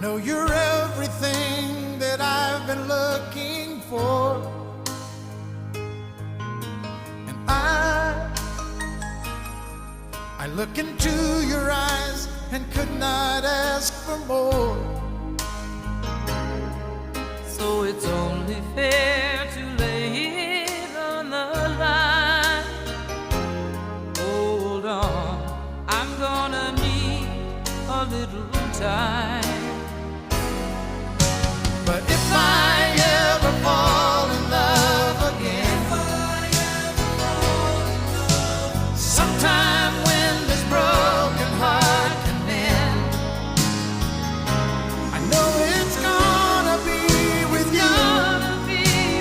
know you're everything that I've been looking for, and I look into your eyes and could not ask for more. So it's only fair to lay it on the line. Hold on, I'm gonna need a little time.